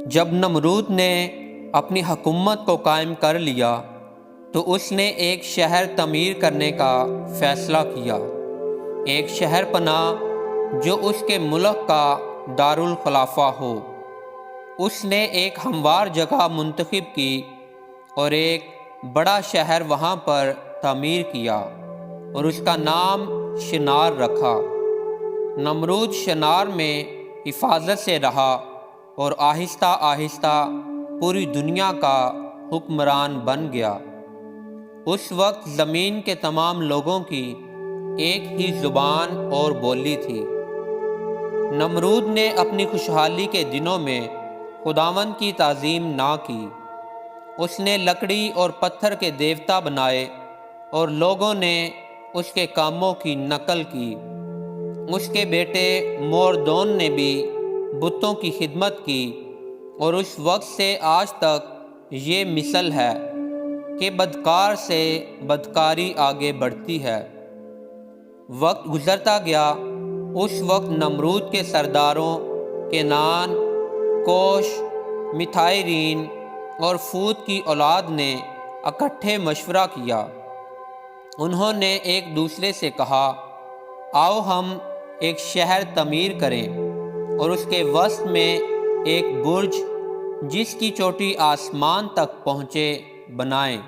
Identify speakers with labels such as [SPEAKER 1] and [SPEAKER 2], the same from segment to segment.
[SPEAKER 1] جب نمرود نے اپنی حکومت کو قائم کر لیا تو اس نے ایک شہر تعمیر کرنے کا فیصلہ کیا، ایک شہر پناہ جو اس کے ملک کا دارالخلافہ ہو۔ اس نے ایک ہموار جگہ منتخب کی اور ایک بڑا شہر وہاں پر تعمیر کیا اور اس کا نام شنار رکھا۔ نمرود شنار میں حفاظت سے رہا اور آہستہ آہستہ پوری دنیا کا حکمران بن گیا۔ اس وقت زمین کے تمام لوگوں کی ایک ہی زبان اور بولی تھی۔ نمرود نے اپنی خوشحالی کے دنوں میں خداوند کی تعظیم نہ کی۔ اس نے لکڑی اور پتھر کے دیوتا بنائے اور لوگوں نے اس کے کاموں کی نقل کی۔ اس کے بیٹے موردون نے بھی بتوں کی خدمت کی اور اس وقت سے آج تک یہ مثل ہے کہ بدکار سے بدکاری آگے بڑھتی ہے۔ وقت گزرتا گیا، اس وقت نمرود کے سرداروں کینان، کوش، متھائرین اور فوت کی اولاد نے اکٹھے مشورہ کیا۔ انہوں نے ایک دوسرے سے کہا، آؤ ہم ایک شہر تعمیر کریں اور اس کے وسط میں ایک برج جس کی چوٹی آسمان تک پہنچے بنائیں،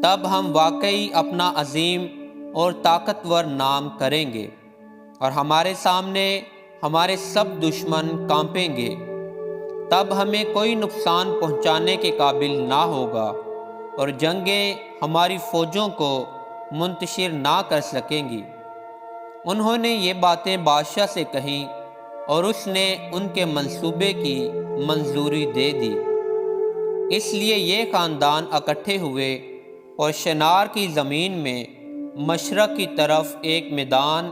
[SPEAKER 1] تب ہم واقعی اپنا عظیم اور طاقتور نام کریں گے اور ہمارے سامنے ہمارے سب دشمن کانپیں گے۔ تب ہمیں کوئی نقصان پہنچانے کے قابل نہ ہوگا اور جنگیں ہماری فوجوں کو منتشر نہ کر سکیں گی۔ انہوں نے یہ باتیں بادشاہ سے کہیں اور اس نے ان کے منصوبے کی منظوری دے دی۔ اس لیے یہ خاندان اکٹھے ہوئے اور شنار کی زمین میں مشرق کی طرف ایک میدان،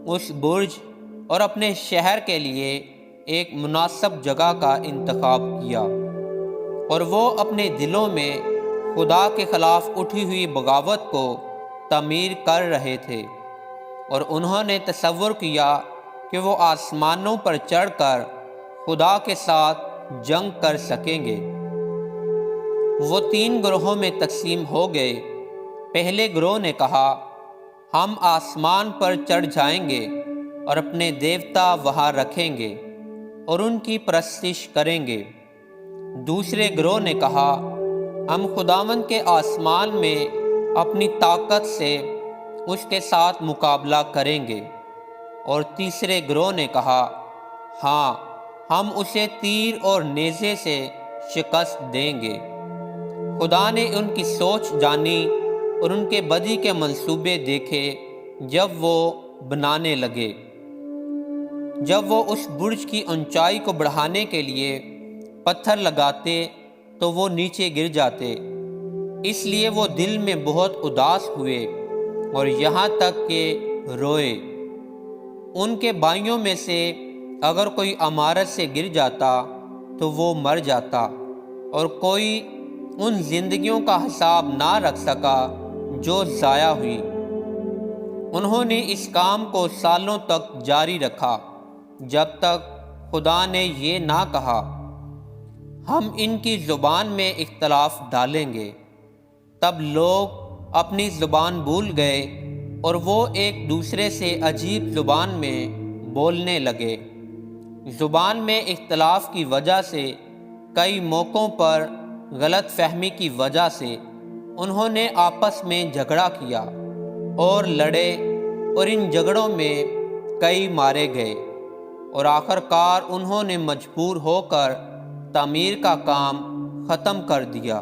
[SPEAKER 1] اس برج اور اپنے شہر کے لیے ایک مناسب جگہ کا انتخاب کیا، اور وہ اپنے دلوں میں خدا کے خلاف اٹھی ہوئی بغاوت کو تعمیر کر رہے تھے، اور انہوں نے تصور کیا کہ وہ آسمانوں پر چڑھ کر خدا کے ساتھ جنگ کر سکیں گے۔ وہ 3 گروہوں میں تقسیم ہو گئے۔ پہلے گروہ نے کہا، ہم آسمان پر چڑھ جائیں گے اور اپنے دیوتا وہاں رکھیں گے اور ان کی پرستش کریں گے۔ دوسرے گروہ نے کہا، ہم خداوند کے آسمان میں اپنی طاقت سے اس کے ساتھ مقابلہ کریں گے۔ اور تیسرے گروہ نے کہا، ہاں، ہم اسے تیر اور نیزے سے شکست دیں گے۔ خدا نے ان کی سوچ جانی اور ان کے بدی کے منصوبے دیکھے جب وہ بنانے لگے۔ جب وہ اس برج کی اونچائی کو بڑھانے کے لیے پتھر لگاتے تو وہ نیچے گر جاتے، اس لیے وہ دل میں بہت اداس ہوئے اور یہاں تک کہ روئے۔ ان کے بھائیوں میں سے اگر کوئی عمارت سے گر جاتا تو وہ مر جاتا، اور کوئی ان زندگیوں کا حساب نہ رکھ سکا جو ضائع ہوئی۔ انہوں نے اس کام کو سالوں تک جاری رکھا، جب تک خدا نے یہ نہ کہا، ہم ان کی زبان میں اختلاف ڈالیں گے۔ تب لوگ اپنی زبان بھول گئے اور وہ ایک دوسرے سے عجیب زبان میں بولنے لگے۔ زبان میں اختلاف کی وجہ سے کئی موقعوں پر غلط فہمی کی وجہ سے انہوں نے آپس میں جھگڑا کیا اور لڑے، اور ان جھگڑوں میں کئی مارے گئے، اور آخر کار انہوں نے مجبور ہو کر تعمیر کا کام ختم کر دیا۔